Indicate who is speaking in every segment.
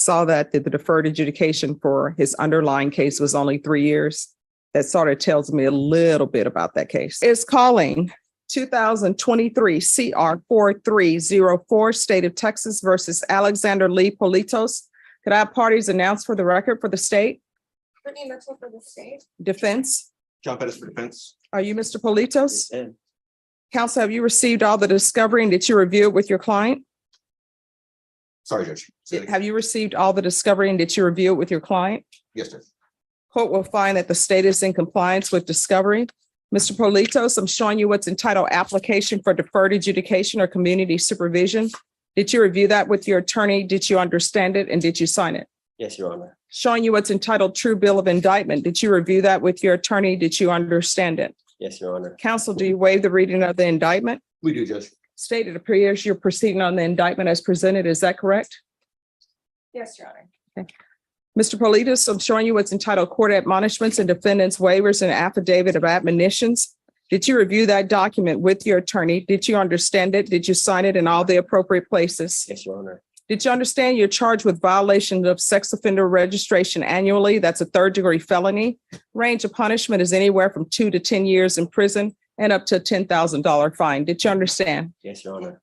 Speaker 1: saw that the deferred adjudication for his underlying case was only 3 years. That sort of tells me a little bit about that case. Is calling 2023 CR 4304, State of Texas versus Alexander Lee Politos. Could I have parties announced for the record for the state?
Speaker 2: Brittany Mitchell for the state.
Speaker 1: Defense?
Speaker 3: John Pettis for defense.
Speaker 1: Are you Mr. Politos? Counsel, have you received all the discovery and did you review it with your client?
Speaker 3: Sorry, Judge.
Speaker 1: Have you received all the discovery and did you review it with your client?
Speaker 3: Yes, Judge.
Speaker 1: Court will find that the state is in compliance with discovery. Mr. Politos, I'm showing you what's entitled application for deferred adjudication or community supervision. Did you review that with your attorney? Did you understand it and did you sign it?
Speaker 4: Yes, Your Honor.
Speaker 1: Showing you what's entitled true bill of indictment. Did you review that with your attorney? Did you understand it?
Speaker 4: Yes, Your Honor.
Speaker 1: Counsel, do you waive the reading of the indictment?
Speaker 3: We do, Judge.
Speaker 1: State, it appears you're proceeding on the indictment as presented. Is that correct?
Speaker 2: Yes, Your Honor.
Speaker 1: Mr. Politos, I'm showing you what's entitled court admonishments and defendants waivers and affidavit of admonitions. Did you review that document with your attorney? Did you understand it? Did you sign it in all the appropriate places?
Speaker 4: Yes, Your Honor.
Speaker 1: Did you understand you're charged with violation of sex offender registration annually? That's a third-degree felony. Range of punishment is anywhere from 2 to 10 years in prison and up to a $10,000 fine. Did you understand?
Speaker 4: Yes, Your Honor.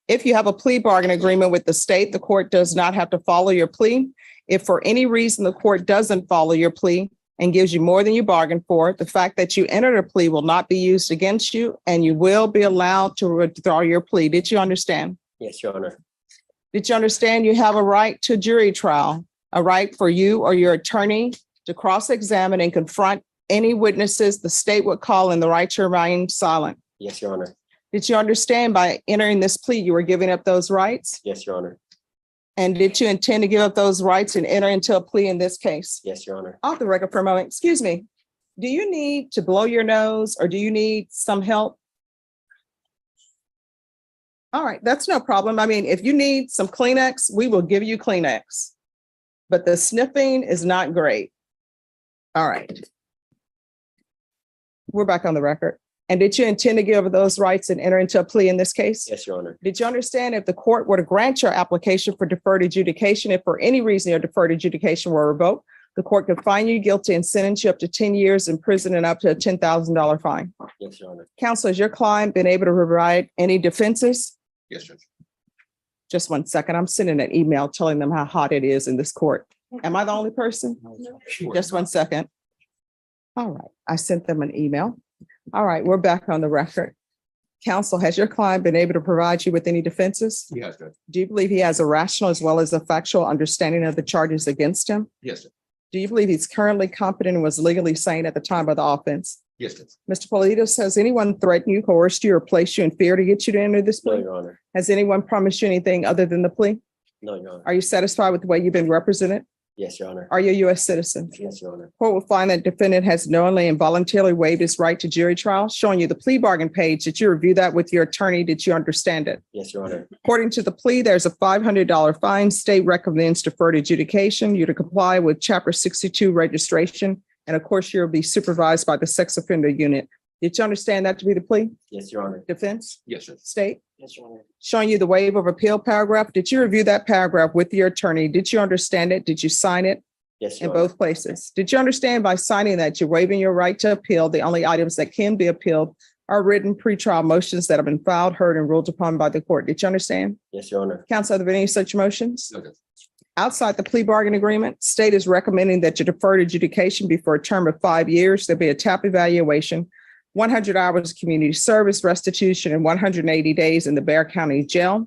Speaker 1: If you have a plea bargain agreement with the state, the court does not have to follow your plea. If for any reason the court doesn't follow your plea and gives you more than you bargained for, the fact that you entered a plea will not be used against you and you will be allowed to withdraw your plea. Did you understand?
Speaker 4: Yes, Your Honor.
Speaker 1: Did you understand you have a right to jury trial, a right for you or your attorney to cross-examine and confront any witnesses the state would call and the right to remain silent?
Speaker 4: Yes, Your Honor.
Speaker 1: Did you understand by entering this plea, you were giving up those rights?
Speaker 4: Yes, Your Honor.
Speaker 1: And did you intend to give up those rights and enter into a plea in this case?
Speaker 4: Yes, Your Honor.
Speaker 1: Off the record for a moment, excuse me. Do you need to blow your nose or do you need some help? All right, that's no problem. I mean, if you need some Kleenex, we will give you Kleenex. But the sniffing is not great. All right. We're back on the record. And did you intend to give up those rights and enter into a plea in this case?
Speaker 4: Yes, Your Honor.
Speaker 1: Did you understand if the court were to grant your application for deferred adjudication, if for any reason your deferred adjudication were revoked, the court could find you guilty and sentence you up to 10 years in prison and up to a $10,000 fine?
Speaker 4: Yes, Your Honor.
Speaker 1: Counsel, has your client been able to provide any defenses?
Speaker 3: Yes, Judge.
Speaker 1: Just 1 second. I'm sending an email telling them how hot it is in this court. Am I the only person?
Speaker 3: Sure.
Speaker 1: Just 1 second. All right. I sent them an email. All right. We're back on the record. Counsel, has your client been able to provide you with any defenses?
Speaker 3: Yes, Judge.
Speaker 1: Do you believe he has a rational as well as a factual understanding of the charges against him?
Speaker 3: Yes, Judge.
Speaker 1: Do you believe he's currently competent and was legally sane at the time of the offense?
Speaker 3: Yes, Judge.
Speaker 1: Mr. Politos, has anyone threatened you, coerced you, or placed you in fear to get you to enter this
Speaker 4: No,
Speaker 1: plea?
Speaker 4: Your Honor.
Speaker 1: Has anyone promised you anything other than the plea?
Speaker 4: No, Your Honor.
Speaker 1: Are you satisfied with the way you've been represented?
Speaker 4: Yes, Your Honor.
Speaker 1: Are you a U.S. citizen?
Speaker 4: Yes, Your Honor.
Speaker 1: Court will find that defendant has knowingly and voluntarily waived his right to jury trial, showing you the plea bargain page. Did you review that with your attorney? Did you understand it?
Speaker 4: Yes, Your Honor.
Speaker 1: According to the plea, there's a $500 fine. State recommends deferred adjudication. You to comply with Chapter 62 registration. And of course, you'll be supervised by the sex offender unit. Did you understand that to be the plea?
Speaker 4: Yes, Your Honor.
Speaker 1: Defense?
Speaker 3: Yes, Judge.
Speaker 1: State?
Speaker 4: Yes, Your Honor.
Speaker 1: Showing you the waiver of appeal paragraph. Did you review that paragraph with your attorney? Did you understand it? Did you sign it?
Speaker 4: Yes,
Speaker 1: In
Speaker 4: Your Honor.
Speaker 1: both places. Did you understand by signing that you're waiving your right to appeal? The only items that can be appealed are written pretrial motions that have been filed, heard, and ruled upon by the court. Did you understand?
Speaker 4: Yes, Your Honor.
Speaker 1: Counsel, are there any such motions?
Speaker 3: No, Judge.
Speaker 1: Outside the plea bargain agreement, state is recommending that your deferred adjudication be for a term of 5 years. There'll be a TAP evaluation, 100 hours of community service, restitution, and 180 days in the Bexar County Jail.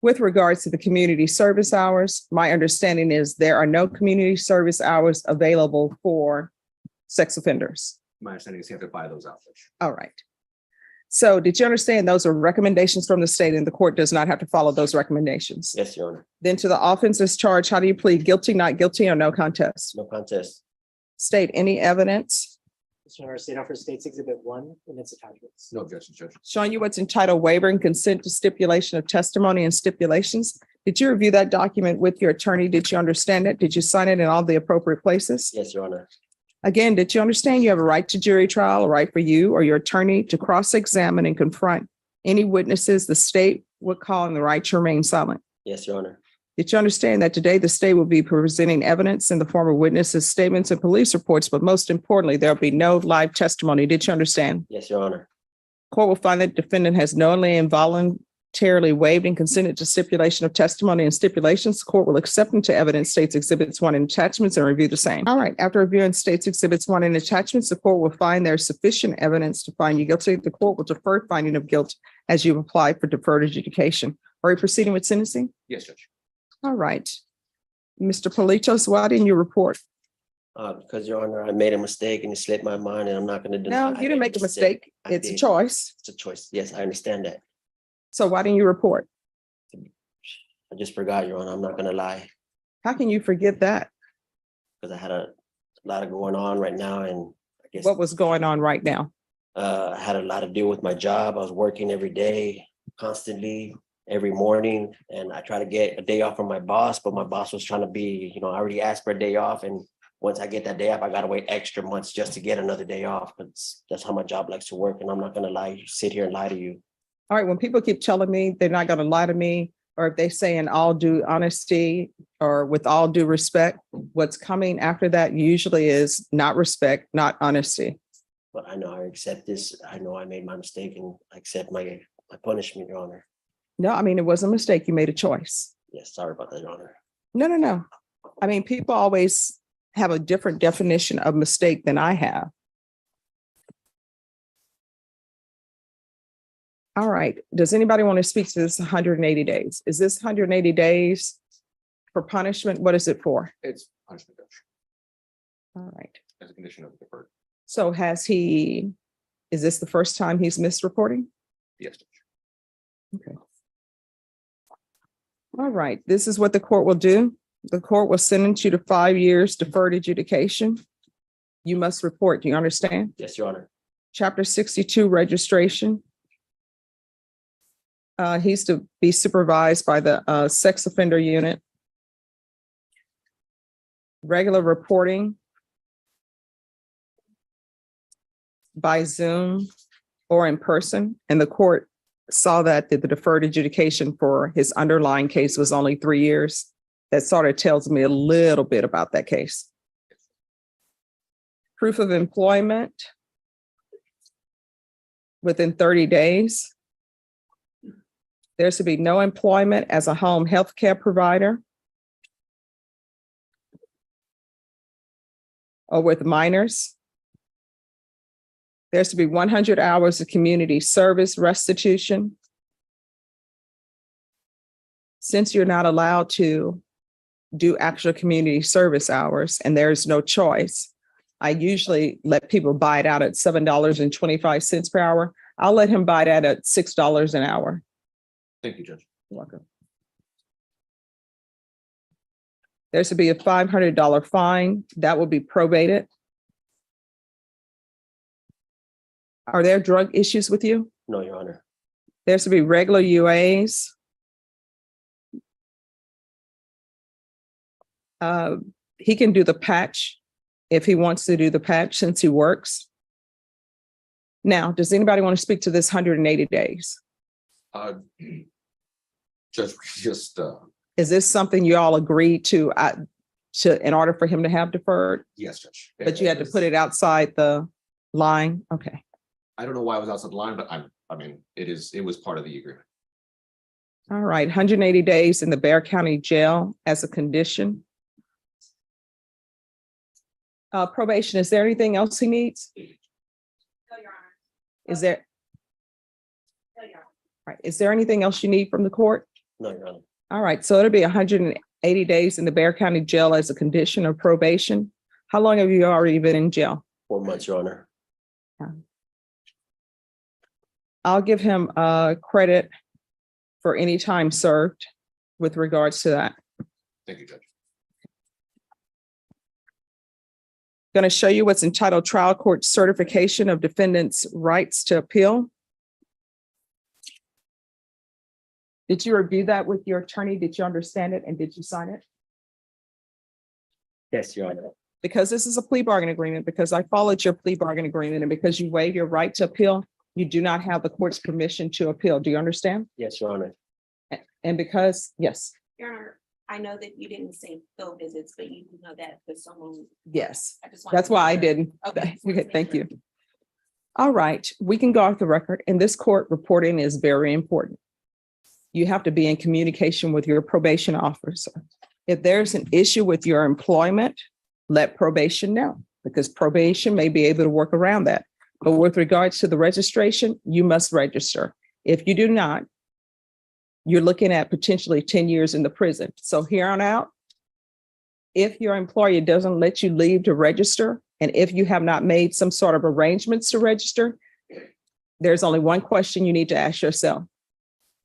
Speaker 1: With regards to the community service hours, my understanding is there are no community service hours available for sex offenders.
Speaker 3: My understanding is you have to buy those out, Judge.
Speaker 1: All right. So did you understand those are recommendations from the state and the court does not have to follow those recommendations?
Speaker 4: Yes, Your Honor.
Speaker 1: Then to the offenses charged, how do you plead? Guilty, not guilty, or no contest?
Speaker 4: No contest.
Speaker 1: State any evidence
Speaker 5: Mr. Honor, State offers States Exhibit 1 and its attachments.
Speaker 3: No objection, Judge.
Speaker 1: showing you what's entitled waiver and consent to stipulation of testimony and stipulations. Did you review that document with your attorney? Did you understand it? Did you sign it in all the appropriate places?
Speaker 4: Yes, Your Honor.
Speaker 1: Again, did you understand you have a right to jury trial, a right for you or your attorney to cross-examine and confront any witnesses the state would call and the right to remain silent?
Speaker 4: Yes, Your Honor.
Speaker 1: Did you understand that today the state will be presenting evidence in the form of witnesses' statements and police reports, but most importantly, there'll be no live testimony? Did you understand?
Speaker 4: Yes, Your Honor.
Speaker 1: Court will find that defendant has knowingly and voluntarily waived and consented to stipulation of testimony and stipulations. The court will accept into evidence States Exhibits 1 and attachments and review the same. All right, after reviewing States Exhibits 1 and attachments, the court will find there's sufficient evidence to find you guilty. The court will defer finding of guilt as you apply for deferred adjudication. Are you proceeding with sentencing?
Speaker 3: Yes, Judge.
Speaker 1: All right. Mr. Politos, why didn't you report?
Speaker 4: Because Your Honor, I made a mistake and it slipped my mind and I'm not going to deny.
Speaker 1: No,
Speaker 4: I
Speaker 1: you didn't
Speaker 4: made
Speaker 1: make a mistake.
Speaker 4: I
Speaker 1: It's a
Speaker 4: did.
Speaker 1: choice.
Speaker 4: It's a choice. Yes, I understand that.
Speaker 1: So why didn't you report?
Speaker 4: I just forgot, Your Honor. I'm not going to lie
Speaker 1: How can you forget that?
Speaker 4: because I had a lot of going on right now and I guess
Speaker 1: What was going on right now?
Speaker 4: I had a lot to do with my job. I was working every day, constantly, every morning, and I tried to get a day off from my boss, but my boss was trying to be, I already asked for a day off, and once I get that day off, I gotta wait extra months just to get another day off. That's how my job likes to work, and I'm not gonna lie, sit here and lie to you.
Speaker 1: All right, when people keep telling me they're not going to lie to me, or if they say in all due honesty or with all due respect, what's coming after that usually is not respect, not honesty.
Speaker 4: But I know I accept this. I know I made my mistake and I accept my punishment, Your Honor.
Speaker 1: No, I mean, it was a mistake. You made a choice.
Speaker 4: Yes, sorry about that, Your Honor.
Speaker 1: No. I mean, people always have a different definition of mistake than I have. All right. Does anybody want to speak to this 180 days? Is this 180 days for punishment? What is it for?
Speaker 3: It's punishment, Judge,
Speaker 1: All right.
Speaker 3: as a condition of deferred.
Speaker 1: So is this the first time he's missed reporting?
Speaker 3: Yes, Judge.
Speaker 1: Okay. All right, this is what the court will do. The court will sentence you to 5 years deferred adjudication. You must report. Do you understand?
Speaker 4: Yes, Your Honor.
Speaker 1: Chapter 62 registration. He's to be supervised by the sex offender unit. Regular reporting by Zoom or in person, and the court saw that the deferred adjudication for his underlying case was only 3 years. That sort of tells me a little bit about that case. Proof of employment within 30 days. There's to be no employment as a home health care provider or with minors. There's to be 100 hours of community service restitution. Since you're not allowed to do actual community service hours and there's no choice, I usually let people buy it out at $7.25 per hour. I'll let him buy that at $6 an hour.
Speaker 3: Thank you, Judge.
Speaker 1: You're welcome. There's to be a $500 fine that will be probated. Are there drug issues with you?
Speaker 4: No, Your Honor.
Speaker 1: There's to be regular UAs. He can do the patch if he wants to do the patch since he works. Now, does anybody want to speak to this 180 days?
Speaker 3: Judge, just,
Speaker 1: Is this something you all agreed to in order for him to have deferred?
Speaker 3: yes, Judge.
Speaker 1: But you had to put it outside the line? Okay.
Speaker 3: I don't know why it was outside the line, but it was part of the agreement.
Speaker 1: All right, 180 days in the Bexar County Jail as a condition. Probation, is there anything else he needs?
Speaker 2: No, Your Honor.
Speaker 1: Is there,
Speaker 2: No, Your Honor.
Speaker 1: right, is there anything else you need from the court?
Speaker 4: No, Your Honor.
Speaker 1: All right, so it'll be 180 days in the Bexar County Jail as a condition of probation. How long have you already been in jail?
Speaker 4: 4 months, Your Honor.
Speaker 1: I'll give him credit for any time served with regards to that.
Speaker 3: Thank you, Judge.
Speaker 1: Going to show you what's entitled Trial Court Certification of Defendant's Rights to Appeal. Did you review that with your attorney? Did you understand it and did you sign it?
Speaker 4: Yes, Your Honor.
Speaker 1: Because this is a plea bargain agreement, because I followed your plea bargain agreement, and because you waive your right to appeal, you do not have the court's permission to appeal. Do you understand?
Speaker 4: Yes, Your Honor.
Speaker 1: And because, yes,
Speaker 2: Your Honor, I know that you didn't say field visits, but you know that there's someone.
Speaker 1: Yes,
Speaker 2: I just wanted
Speaker 1: that's
Speaker 2: to
Speaker 1: why I
Speaker 2: make sure.
Speaker 1: didn't.
Speaker 2: Okay.
Speaker 1: Okay, thank you. All right, we can go off the record, and this court reporting is very important. You have to be in communication with your probation officer. If there's an issue with your employment, let probation know, because probation may be able to work around that. But with regards to the registration, you must register. If you do not, you're looking at potentially 10 years in the prison. So here on out, if your employer doesn't let you leave to register, and if you have not made some sort of arrangements to register, there's only one question you need to ask yourself.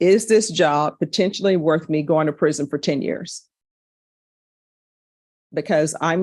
Speaker 1: Is this job potentially worth me going to prison for 10 years? Because I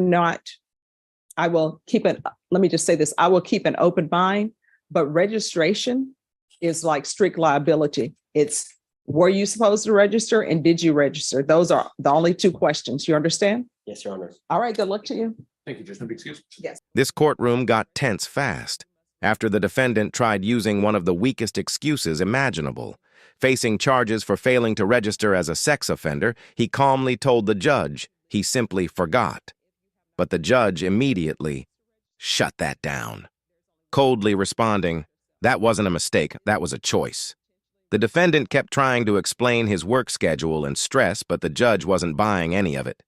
Speaker 1: will keep it, let me just say this, I will keep an open mind, but registration is like strict liability. It's, were you supposed to register and did you register? Those are the only two questions. You understand?
Speaker 4: Yes, Your Honor.
Speaker 1: All right, good luck to you.
Speaker 3: Thank you, Judge. No big excuse.
Speaker 1: Yes.
Speaker 6: This courtroom got tense fast after the defendant tried using one of the weakest excuses imaginable. Facing charges for failing to register as a sex offender, he calmly told the judge he simply forgot. But the judge immediately shut that down, coldly responding, "That wasn't a mistake, that was a choice." The defendant kept trying to explain his work schedule and stress, but the judge wasn't buying any of it.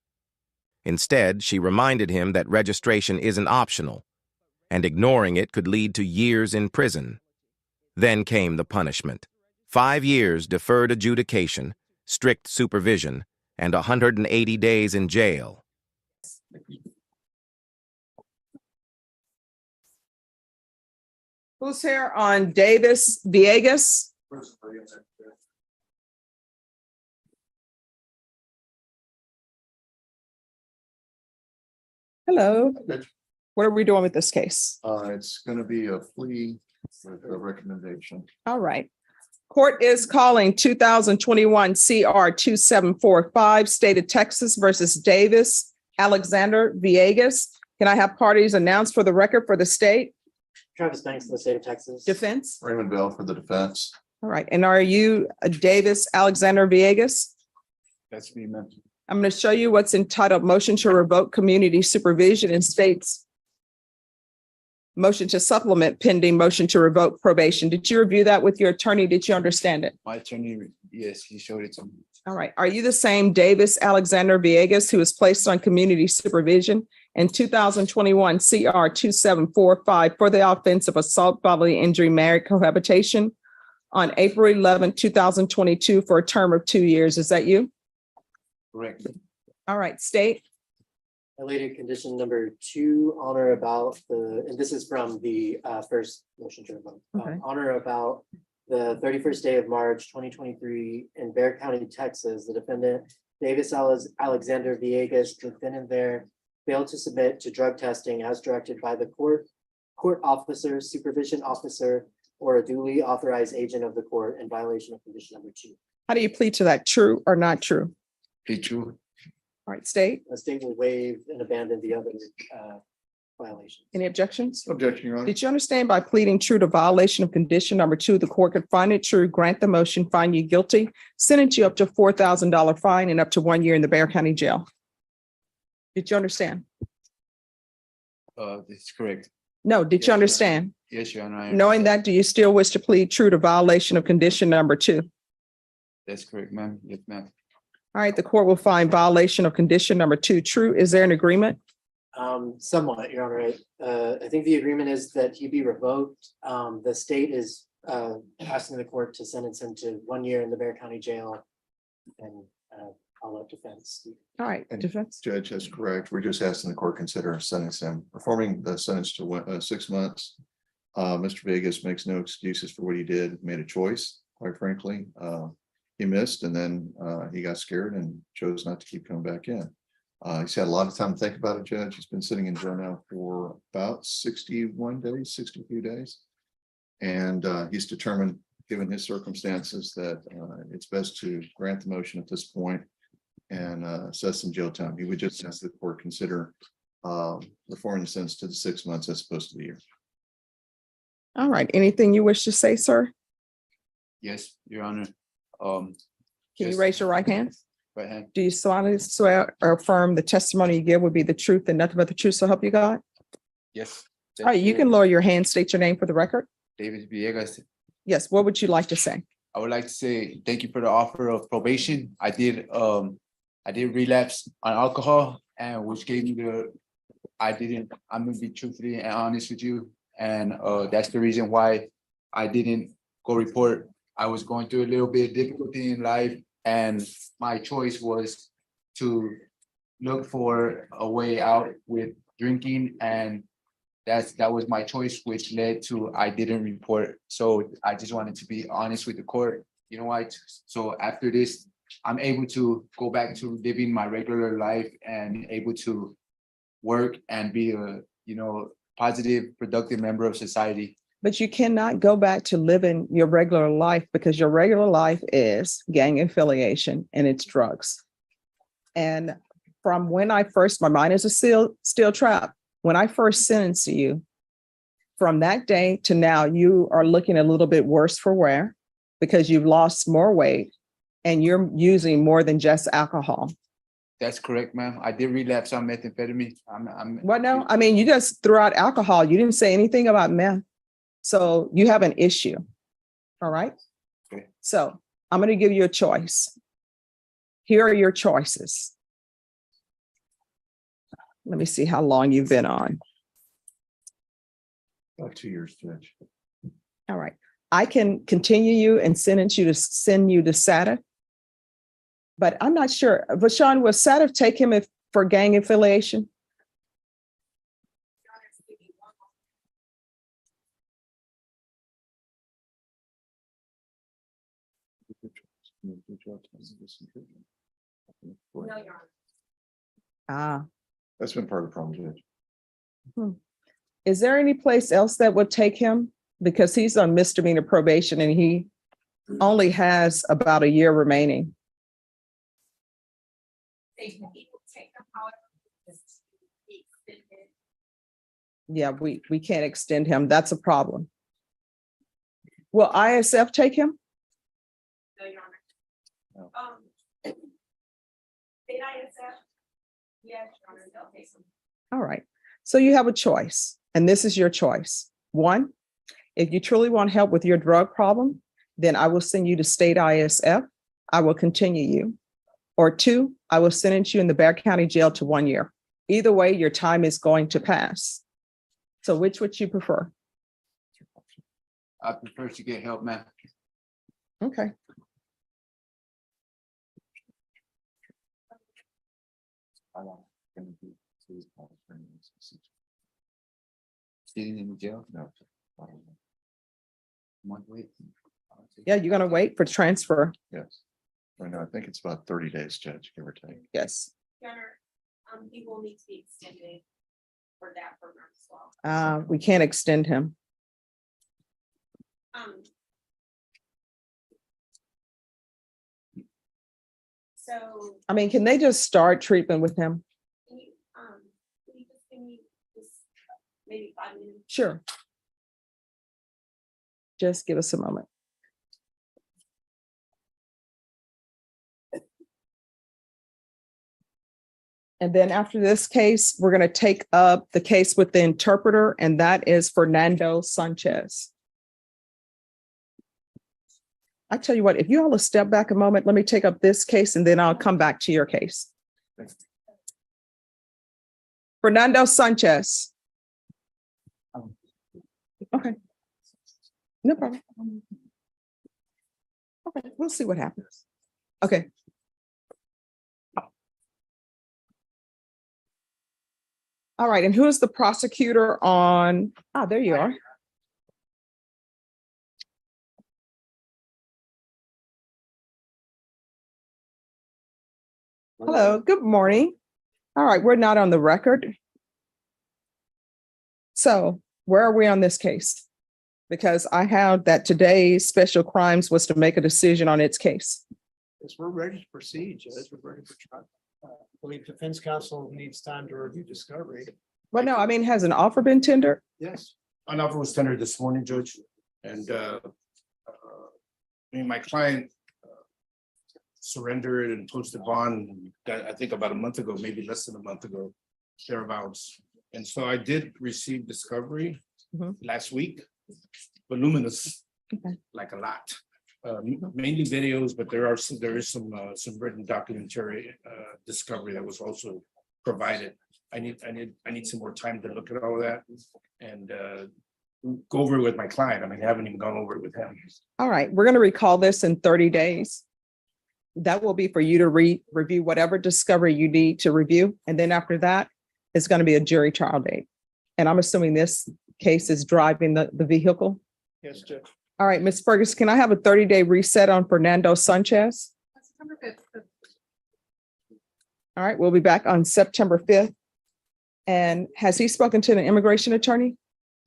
Speaker 6: Instead, she reminded him that registration isn't optional, and ignoring it could lead to years in prison. Then came the punishment: 5 years deferred adjudication, strict supervision, and 180 days in jail.
Speaker 1: Who's here on Davis Villegas? Hello,
Speaker 7: Judge,
Speaker 1: what are we doing with this case?
Speaker 7: it's gonna be a plea with a recommendation.
Speaker 1: All right. Court is calling 2021 CR 2745, State of Texas versus Davis Alexander Villegas. Can I have parties announced for the record for the state?
Speaker 5: Travis Banks, the state of Texas.
Speaker 1: Defense?
Speaker 7: Raymond Bell for the defense.
Speaker 1: All right. And are you Davis Alexander Villegas?
Speaker 7: That's me, man.
Speaker 1: I'm going to show you what's entitled Motion to Revoke Community Supervision and states motion to supplement pending motion to revoke probation. Did you review that with your attorney? Did you understand it?
Speaker 7: My attorney, yes, he showed it to me.
Speaker 1: All right. Are you the same Davis Alexander Villegas who was placed on community supervision in 2021 CR 2745 for the offense of assault, bodily injury, married cohabitation on April 11, 2022 for a term of 2 years? Is that you?
Speaker 7: Correct.
Speaker 1: All right, state.
Speaker 5: Related condition number 2, on or about and this is from the first motion to revoke.
Speaker 1: Okay.
Speaker 5: On or about the 31st day of March, 2023 in Bexar County, Texas, the defendant Davis Alexander Villegas, defendant there, failed to submit to drug testing as directed by the court officer, supervision officer, or a duly authorized agent of the court in violation of condition number 2.
Speaker 1: How do you plead to that? True or not true?
Speaker 7: He true.
Speaker 1: All right, state.
Speaker 5: The state will waive and abandon the other violations.
Speaker 1: Any objections?
Speaker 7: Objection, Your Honor.
Speaker 1: Did you understand by pleading true to violation of condition number 2, the court could find it true, grant the motion, find you guilty, sentence you up to $4,000 fine and up to 1 year in the Bexar County Jail? Did you understand?
Speaker 7: That's correct.
Speaker 1: No, did
Speaker 7: Yes,
Speaker 1: you
Speaker 7: ma'am.
Speaker 1: understand?
Speaker 7: Yes, Your Honor.
Speaker 1: Knowing that, do you still wish to plead true to violation of condition number 2?
Speaker 7: That's correct, ma'am. Yes, ma'am.
Speaker 1: All right, the court will find violation of condition number 2 true. Is there an agreement?
Speaker 5: Somewhat, Your Honor. I think the agreement is that he be revoked. The state is asking the court to sentence him to 1 year in the Bexar County Jail. And I'll let defense.
Speaker 1: All right,
Speaker 7: And
Speaker 1: defense.
Speaker 7: Judge, that's correct. We're just asking the court consider sentencing him, performing the sentence to 6 months. Mr. Vegas makes no excuses for what he did, made a choice, quite frankly. He missed and then he got scared and chose not to keep coming back in. He's had a lot of time to think about it, Judge. He's been sitting in jail now for about 61 days, 62 days. And he's determined, given his circumstances, that it's best to grant the motion at this point and assess some jail time. He would just ask the court consider reforming the sentence to the 6 months as opposed to the year.
Speaker 1: All right, anything you wish to say, sir?
Speaker 7: Yes, Your Honor.
Speaker 1: Can you
Speaker 7: Yes.
Speaker 1: raise your right hand?
Speaker 8: Right hand.
Speaker 1: Do you solemnly swear or affirm the testimony you give will be the truth and nothing but the truth, so help you God?
Speaker 8: Yes.
Speaker 1: All right, you can lower your hand, state your name for the record.
Speaker 8: David Villegas.
Speaker 1: Yes, what would you like to say?
Speaker 8: I would like to say thank you for the offer of probation. I did relapse on alcohol, and which gave me I'm gonna be truthfully and honest with you. And that's the reason why I didn't go report. I was going through a little bit of difficulty in life, and my choice was to look for a way out with drinking, and that was my choice, which led to I didn't report. So I just wanted to be honest with the court. You know what? So after this, I'm able to go back to living my regular life and able to work and be a, positive, productive member of society.
Speaker 1: But you cannot go back to living your regular life because your regular life is gang affiliation and it's drugs. And from when my mind is a steel trap. When I first sentenced you, from that day to now, you are looking a little bit worse for wear because you've lost more weight and you're using more than just alcohol.
Speaker 8: That's correct, ma'am. I did relapse on methamphetamine.
Speaker 1: Well, no, I mean, you just threw out alcohol. You didn't say anything about meth. So you have an issue. All right.
Speaker 8: Okay.
Speaker 1: So I'm going to give you a choice. Here are your choices. Let me see how long you've been on.
Speaker 7: About 2 years, Judge.
Speaker 1: All right. I can continue you and send you to SATA. But I'm not sure. Vashawn, will SATA take him for gang affiliation? Ah.
Speaker 7: That's been part of the problem, Judge.
Speaker 1: Is there any place else that would take him? Because he's on misdemeanor probation and he only has about a year remaining. Yeah, we can't extend him. That's a problem. Will ISF take him?
Speaker 2: No, Your
Speaker 7: No.
Speaker 2: Honor. State ISF? Yes, Your Honor, they'll take some.
Speaker 1: All right. So you have a choice, and this is your choice. One, if you truly want help with your drug problem, then I will send you to state ISF. I will continue you. Or two, I will sentence you in the Bexar County Jail to 1 year. Either way, your time is going to pass. So which would you prefer?
Speaker 8: I prefer to get help, ma'am.
Speaker 1: Okay.
Speaker 8: Sitting in the jail?
Speaker 7: No.
Speaker 8: Wait.
Speaker 1: Yeah, you're going to wait for transfer.
Speaker 7: Yes. Right now, I think it's about 30 days, Judge, give or take.
Speaker 1: Yes.
Speaker 2: Your Honor, he will need to be extended for that program as well.
Speaker 1: We can't extend him.
Speaker 2: So
Speaker 1: I mean, can they just start treatment with him?
Speaker 2: can you just give me this maybe 5 minutes?
Speaker 1: Sure. Just give us a moment. And then after this case, we're going to take up the case with the interpreter, and that is Fernando Sanchez. I tell you what, if you all will step back a moment, let me take up this case and then I'll come back to your case. Fernando Sanchez. Okay. No problem. Okay, we'll see what happens. Okay. All right, and who is the prosecutor on? Ah, there you are. Hello, good morning. All right, we're not on the record. So where are we on this case? Because I have that today's special crimes was to make a decision on its case.
Speaker 9: Yes, we're ready to proceed, Judge. We're ready for trial. I believe defense counsel needs time to review discovery.
Speaker 1: Well, no, I mean, has an offer been tendered?
Speaker 9: Yes.
Speaker 10: An offer was tendered this morning, Judge, and my client surrendered and posted bond, I think about a month ago, maybe less than a month ago, thereabouts. And so I did receive discovery
Speaker 1: Mhm.
Speaker 10: last week, voluminous,
Speaker 1: Okay.
Speaker 10: like a lot. Mainly videos, but there is some written documentary discovery that was also provided. I need some more time to look at all of that and go over it with my client. I mean, I haven't even gone over it with him.
Speaker 1: All right, we're going to recall this in 30 days. That will be for you to review whatever discovery you need to review. And then after that, it's going to be a jury trial date. And I'm assuming this case is driving the vehicle.
Speaker 9: Yes, Judge.
Speaker 1: All right, Ms. Ferguson, can I have a 30-day reset on Fernando Sanchez? All right, we'll be back on September 5th. And has he spoken to an immigration attorney?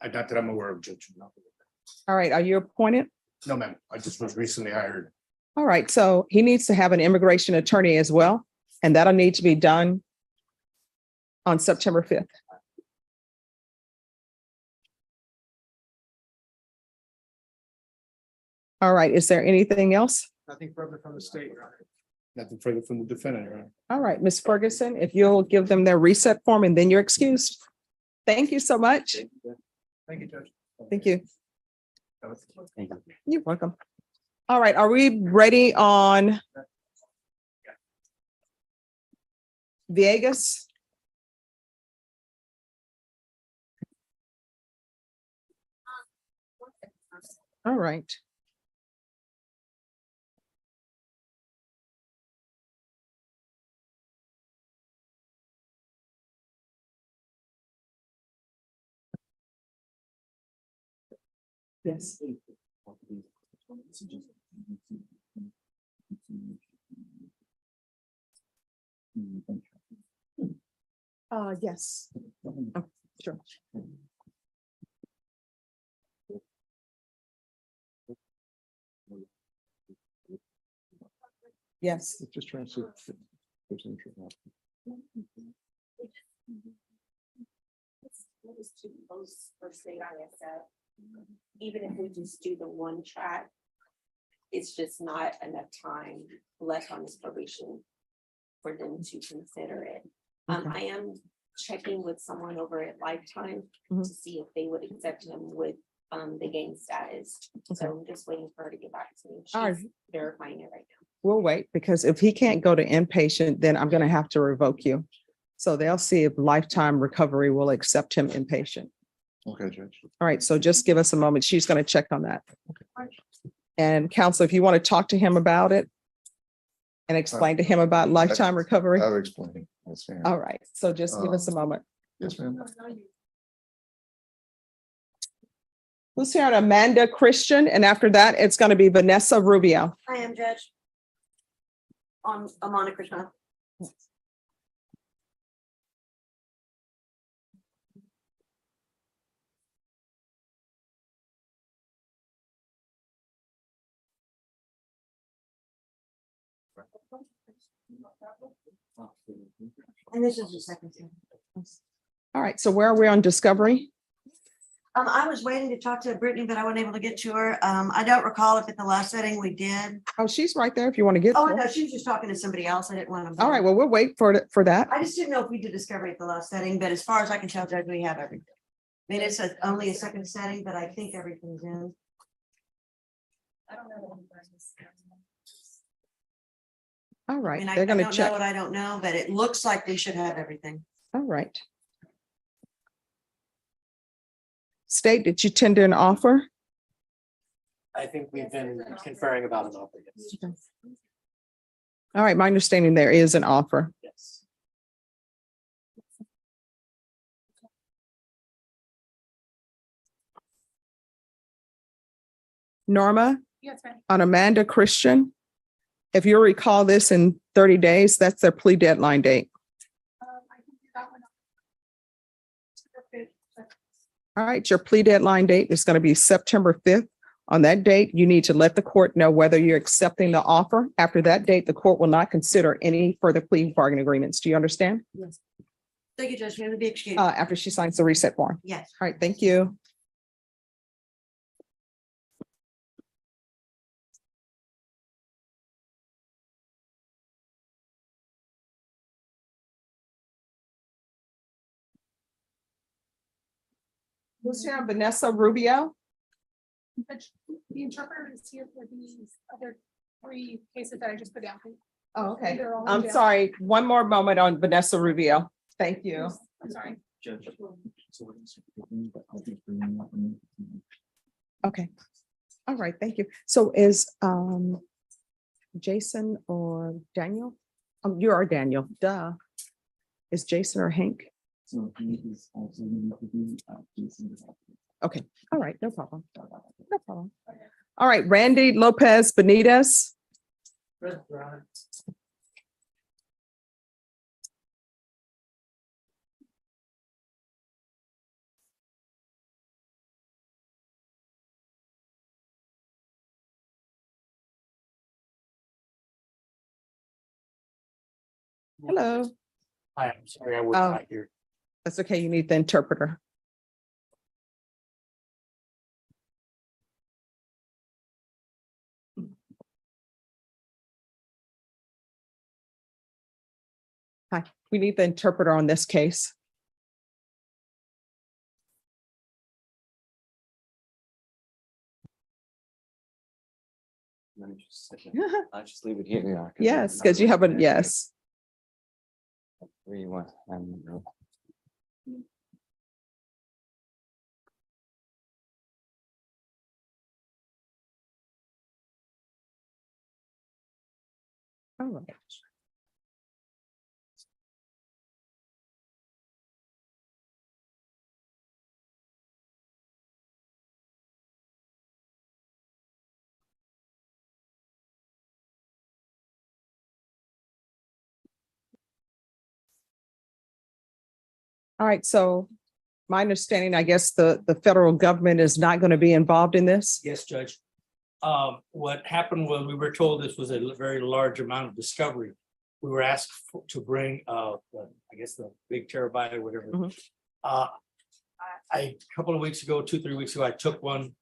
Speaker 10: Not that I'm aware of, Judge.
Speaker 1: All right, are you appointed?
Speaker 10: No, ma'am. I just was recently hired.
Speaker 1: All right, so he needs to have an immigration attorney as well, and that'll need to be done on September 5th. All right, is there anything else?
Speaker 9: Nothing further from the state, Your Honor.
Speaker 10: Nothing further from the defendant, Your Honor.
Speaker 1: All right, Ms. Ferguson, if you'll give them their reset form and then you're excused. Thank you so much.
Speaker 9: Thank you, Judge.
Speaker 1: Thank you. You're welcome. All right, are we ready on Villegas? All right. Yes. Yes. Oh, sure. Yes.
Speaker 7: Just trying to see. if there's any trouble.
Speaker 2: Even if we just do the one track, it's just not enough time left on this probation for them to consider it.
Speaker 1: Okay.
Speaker 2: I am checking with someone over at Lifetime
Speaker 1: Mhm.
Speaker 2: to see if they would accept him with the gang status. So I'm just waiting for her to get back to me.
Speaker 1: All right.
Speaker 2: She's verifying it right now.
Speaker 1: We'll wait, because if he can't go to inpatient, then I'm going to have to revoke you. So they'll see if Lifetime Recovery will accept him inpatient.
Speaker 7: Okay, Judge.
Speaker 1: All right, so just give us a moment. She's going to check on that. And counsel, if you want to talk to him about it and explain to him about Lifetime Recovery.
Speaker 7: I'll explain. Yes, ma'am.
Speaker 1: All right, so just give us a moment.
Speaker 7: Yes, ma'am.
Speaker 1: Who's here? Amanda Christian, and after that, it's going to be Vanessa Rubio.
Speaker 2: I am Judge. Amanda Krishna.
Speaker 11: And this is the second thing.
Speaker 1: All right, so where are we on discovery?
Speaker 11: I was waiting to talk to Brittany, but I wasn't able to get to her. I don't recall if at the last setting we did.
Speaker 1: Oh, she's right there if you want to get
Speaker 11: Oh,
Speaker 1: to her.
Speaker 11: no, she was just talking to somebody else. I didn't want to.
Speaker 1: All right, well, we'll wait for that.
Speaker 11: I just didn't know if we did discovery at the last setting, but as far as I can tell, Judge, we have everything. I mean, it's only a second setting, but I think everything's in.
Speaker 2: I don't know.
Speaker 1: All
Speaker 11: I
Speaker 1: right,
Speaker 11: mean, I
Speaker 1: they're
Speaker 11: don't
Speaker 1: going
Speaker 11: know
Speaker 1: to check.
Speaker 11: what I don't know, but it looks like we should have everything.
Speaker 1: All right. State, did you tender an offer?
Speaker 5: I think we've been conferring about an offer. Yes.
Speaker 1: All right, my understanding there is an offer.
Speaker 5: Yes.
Speaker 1: Norma,
Speaker 2: Yes, ma'am.
Speaker 1: on Amanda Christian, if you recall this in 30 days, that's their plea deadline date.
Speaker 2: I can do that one.
Speaker 1: All right, your plea deadline date is going to be September 5th. On that date, you need to let the court know whether you're accepting the offer. After that date, the court will not consider any further plea bargain agreements. Do you understand?
Speaker 11: Yes. Thank you, Judge. We have to be excused.
Speaker 1: After she signs the reset form.
Speaker 11: Yes.
Speaker 1: All right, thank you. Who's here? Vanessa Rubio?
Speaker 12: But the interpreter is here for these other 3 cases that I just put down.
Speaker 1: Oh, okay.
Speaker 12: They're all in
Speaker 1: I'm
Speaker 12: jail.
Speaker 1: sorry. One more moment on Vanessa Rubio. Thank you.
Speaker 12: I'm sorry.
Speaker 1: Okay. All right, thank you. So is Jason or Daniel? You are Daniel, duh. Is Jason or Hank? Okay, all right, no problem. No problem. All right, Randy Lopez Benitez. Hello.
Speaker 10: Hi, I'm sorry, I was
Speaker 1: Oh.
Speaker 10: not here.
Speaker 1: That's okay, you need the interpreter. Hi, we need the interpreter on this case.
Speaker 13: I'll just leave it here.
Speaker 1: Yes, because you haven't, yes. All right. All right, so my understanding, I guess the federal government is not going to be involved in this?
Speaker 14: Yes, Judge. What happened was we were told this was a very large amount of discovery. We were asked to bring, I guess the big terabyte or whatever.
Speaker 1: Mhm.
Speaker 14: A couple of weeks ago, 2-3 weeks ago, I took one.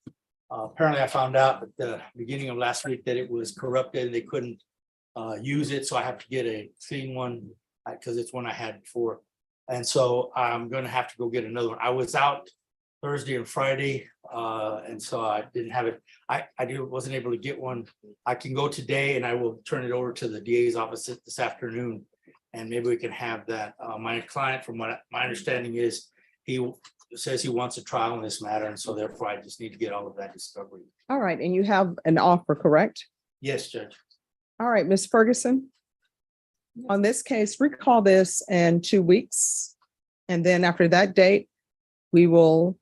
Speaker 14: Apparently I found out at the beginning of last week that it was corrupted and they couldn't use it. So I have to get a clean one because it's one I had before. And so I'm gonna have to go get another one. I was out Thursday and Friday, and so I didn't have it. Wasn't able to get one. I can go today and I will turn it over to the DA's office this afternoon. And maybe we can have that. My client, from what my understanding is, he says he wants a trial in this matter. And so therefore I just need to get all of that discovery.
Speaker 1: All right, and you have an offer, correct?
Speaker 14: Yes, Judge.
Speaker 1: All right, Ms. Ferguson. On this case, recall this in 2 weeks. And then after that date, we will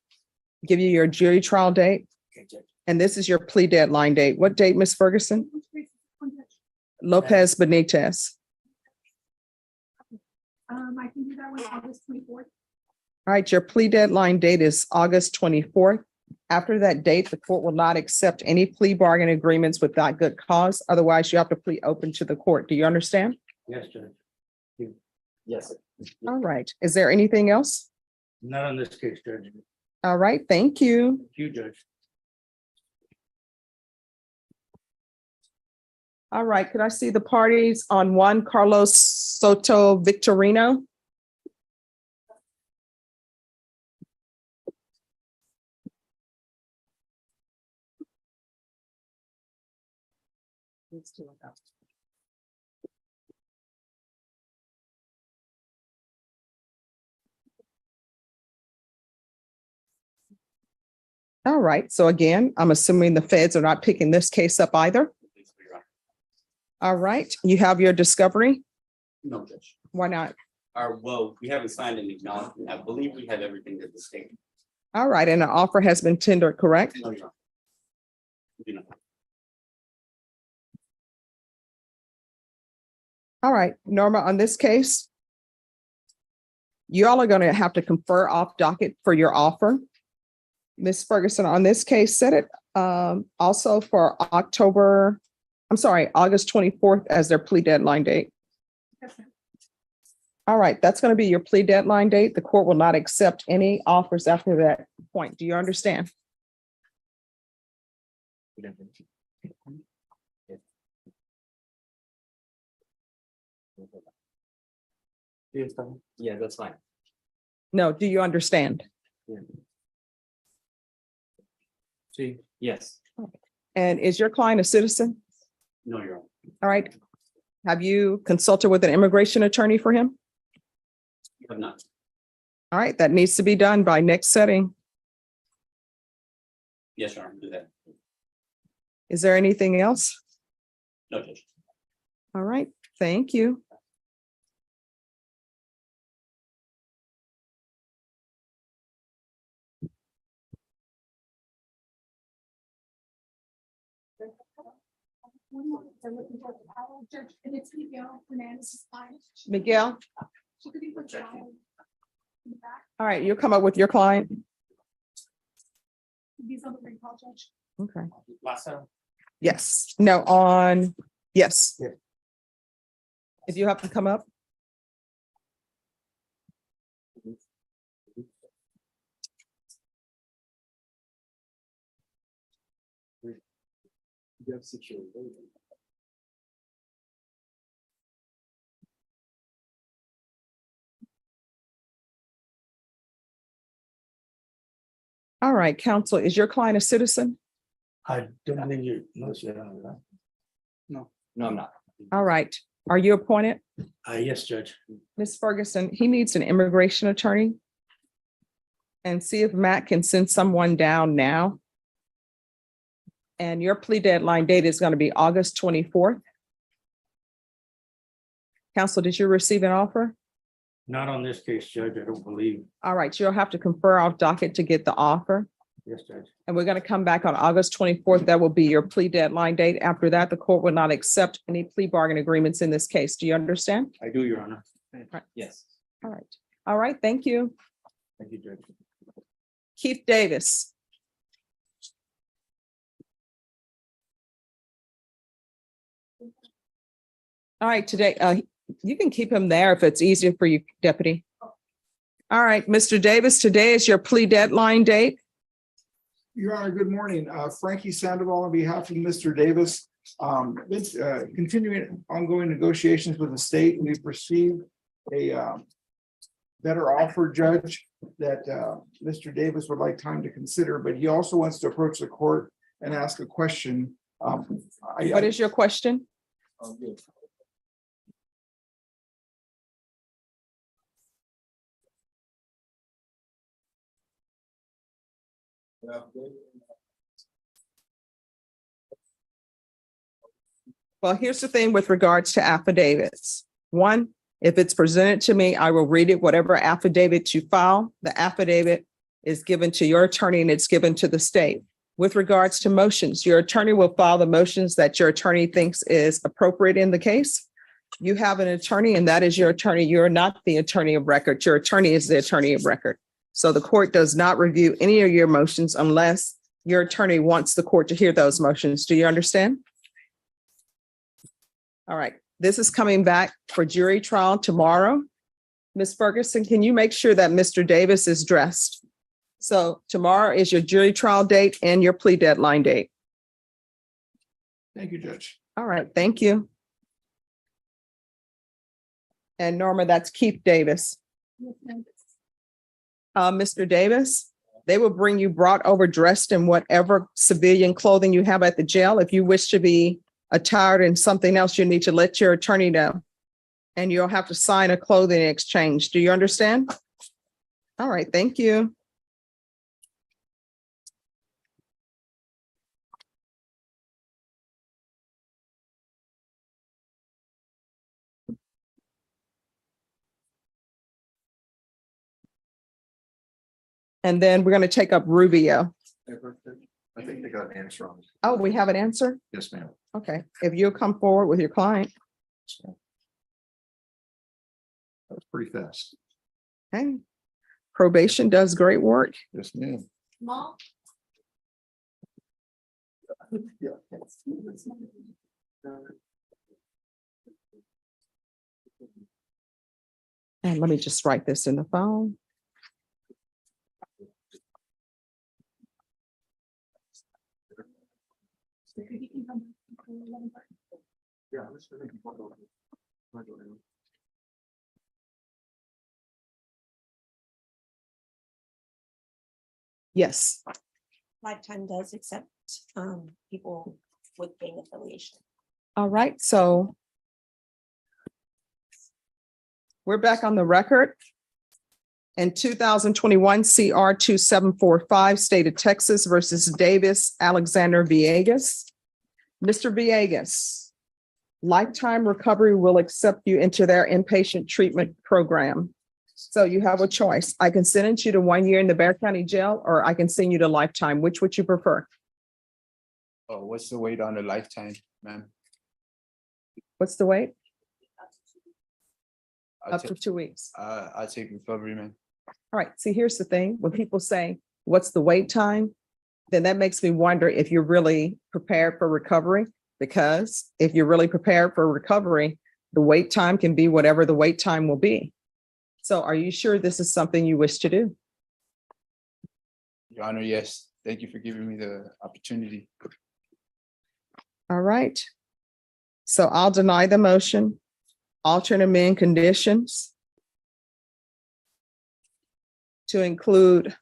Speaker 1: give you your jury trial date.
Speaker 14: Okay, Judge.
Speaker 1: And this is your plea deadline date. What date, Ms. Ferguson? Lopez Benitez.
Speaker 12: I can do that one August 24th.
Speaker 1: All right, your plea deadline date is August 24th. After that date, the court will not accept any plea bargain agreements without good cause. Otherwise, you have to plead open to the court. Do you understand?
Speaker 14: Yes, Judge.
Speaker 5: Yes.
Speaker 1: All right. Is there anything else?
Speaker 14: Not on this case, Judge.
Speaker 1: All right, thank you.
Speaker 14: Thank you, Judge.
Speaker 1: All right, could I see the parties on Juan Carlos Soto Victorino? All right, so again, I'm assuming the feds are not picking this case up either. All right, you have your discovery.
Speaker 13: No, Judge.
Speaker 1: Why not?
Speaker 13: Well, we haven't signed an acknowledgement. I believe we have everything that the state.
Speaker 1: All right, and an offer has been tendered, correct?
Speaker 13: No, Your Honor. We do not.
Speaker 1: All right, Norma, on this case, you all are going to have to confer off docket for your offer. Ms. Ferguson, on this case, set it also for August 24th as their plea deadline date. All right, that's going to be your plea deadline date. The court will not accept any offers after that point. Do you understand?
Speaker 13: Yeah, that's fine.
Speaker 1: No, do you understand?
Speaker 13: Yeah.
Speaker 10: See,
Speaker 13: Yes,
Speaker 1: And is your client a citizen?
Speaker 13: no, Your Honor.
Speaker 1: All right. Have you consulted with an immigration attorney for him?
Speaker 13: You have not.
Speaker 1: All right, that needs to be done by next setting.
Speaker 13: Yes, Your Honor, do that.
Speaker 1: Is there anything else?
Speaker 13: No, Judge.
Speaker 1: All right, thank you.
Speaker 12: Judge, and it's Miguel Hernandez's client.
Speaker 1: Miguel,
Speaker 12: She could be put down in the back.
Speaker 1: all right, you'll come up with your client.
Speaker 12: He's on the recall, Judge.
Speaker 1: Okay.
Speaker 10: Lassa.
Speaker 1: Yes, no, on, yes. If you have to come up. All right, counsel, is your client a citizen?
Speaker 14: I don't believe you. No, Your Honor, right?
Speaker 13: No, I'm not.
Speaker 1: All right, are you appointed?
Speaker 14: Yes, Judge.
Speaker 1: Ms. Ferguson, he needs an immigration attorney. And see if Matt can send someone down now. And your plea deadline date is going to be August 24th. Counsel, did you receive an offer?
Speaker 14: Not on this case, Judge. I don't believe.
Speaker 1: All right, you'll have to confer off docket to get the offer.
Speaker 14: Yes, Judge.
Speaker 1: And we're going to come back on August 24th. That will be your plea deadline date. After that, the court will not accept any plea bargain agreements in this case. Do you understand?
Speaker 14: I do, Your Honor.
Speaker 13: Yes.
Speaker 1: All right. All right, thank you.
Speaker 14: Thank you, Judge.
Speaker 1: Keith Davis. All right, today, you can keep him there if it's easier for you, Deputy. All right, Mr. Davis, today is your plea deadline date.
Speaker 15: Your Honor, good morning. Frankie Sandoval on behalf of Mr. Davis. Continuing ongoing negotiations with the state, we've received a better offer, Judge, that Mr. Davis would like time to consider, but he also wants to approach the court and ask a question.
Speaker 1: What is your question? Well, here's the thing with regards to affidavits. One, if it's presented to me, I will read it, whatever affidavit you file. The affidavit is given to your attorney and it's given to the state. With regards to motions, your attorney will file the motions that your attorney thinks is appropriate in the case. You have an attorney and that is your attorney. You're not the attorney of record. Your attorney is the attorney of record. So the court does not review any of your motions unless your attorney wants the court to hear those motions. Do you understand? All right, this is coming back for jury trial tomorrow. Ms. Ferguson, can you make sure that Mr. Davis is dressed? So tomorrow is your jury trial date and your plea deadline date.
Speaker 15: Thank you, Judge.
Speaker 1: All right, thank you. And Norma, that's Keith Davis. Mr. Davis, they will bring you brought over dressed in whatever civilian clothing you have at the jail. If you wish to be attired in something else, you need to let your attorney know. And you'll have to sign a clothing exchange. Do you understand? All right, thank you. And then we're going to take up Rubio.
Speaker 7: I think they got an answer on it.
Speaker 1: Oh, we have an answer?
Speaker 7: Yes, ma'am.
Speaker 1: Okay, if you'll come forward with your client.
Speaker 7: That was pretty fast.
Speaker 1: Okay. Probation does great work.
Speaker 7: Yes, ma'am.
Speaker 12: Mom?
Speaker 1: And let me just write this in the phone. Yes.
Speaker 2: Lifetime does accept people with gang affiliation.
Speaker 1: All right, so we're back on the record. In 2021 CR 2745, State of Texas versus Davis Alexander Villegas. Mr. Villegas, Lifetime Recovery will accept you into their inpatient treatment program. So you have a choice. I can sentence you to 1 year in the Bexar County Jail, or I can send you to Lifetime. Which would you prefer?
Speaker 8: Oh, what's the wait on the lifetime, ma'am?
Speaker 1: What's the wait?
Speaker 8: I'll
Speaker 1: Up to
Speaker 8: take,
Speaker 1: 2 weeks.
Speaker 8: I'll take recovery, man.
Speaker 1: All right, see, here's the thing. When people say, what's the wait time? Then that makes me wonder if you're really prepared for recovery. Because if you're really prepared for recovery, the wait time can be whatever the wait time will be. So are you sure this is something you wish to do?
Speaker 8: Your Honor, yes. Thank you for giving me the opportunity.
Speaker 1: All right. So I'll deny the motion. Alternate amend conditions to include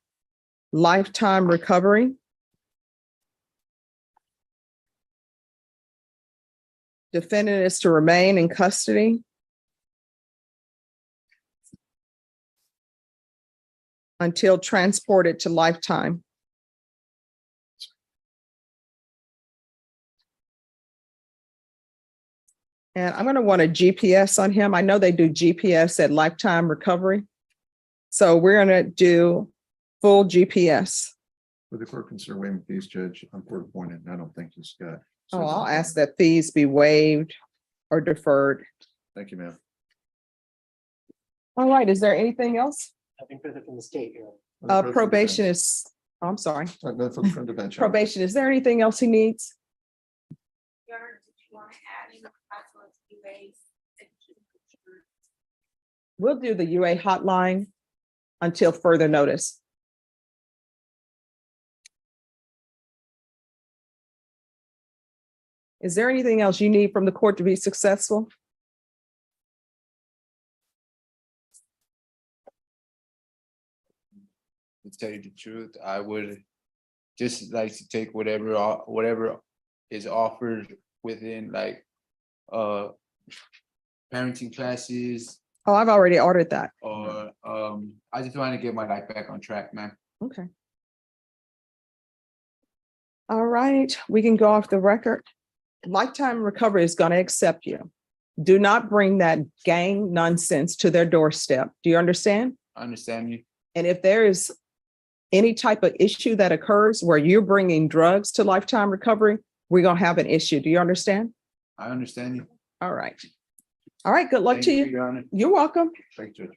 Speaker 1: lifetime recovery, defendant is to remain in custody until transported to Lifetime. And I'm going to want a GPS on him. I know they do GPS at Lifetime Recovery. So we're going to do full GPS.
Speaker 7: Would the court consider waiving fees, Judge? I'm court appointed, and I don't think he's got.
Speaker 1: Oh, I'll ask that fees be waived or deferred.
Speaker 7: Thank you, ma'am.
Speaker 1: All right, is there anything else?
Speaker 5: Nothing further from the state here.
Speaker 1: Probation is, oh, I'm sorry,
Speaker 7: No, for the bench.
Speaker 1: probation. Is there anything else he needs?
Speaker 2: Your Honor, did you want to add in possible UAs?
Speaker 1: We'll do the UA hotline until further notice. Is there anything else you need from the court to be successful?
Speaker 8: To tell you the truth, I would just like to take whatever is offered within like parenting classes,
Speaker 1: Oh, I've already ordered that.
Speaker 8: or I just want to get my life back on track, man.
Speaker 1: Okay. All right, we can go off the record. Lifetime Recovery is going to accept you. Do not bring that gang nonsense to their doorstep. Do you understand?
Speaker 8: I understand you.
Speaker 1: And if there is any type of issue that occurs where you're bringing drugs to Lifetime Recovery, we're going to have an issue. Do you understand?
Speaker 8: I understand you.
Speaker 1: All right. All right, good luck
Speaker 8: Thank
Speaker 1: to you.
Speaker 8: Your Honor.
Speaker 1: You're welcome.
Speaker 7: Thank you, Judge.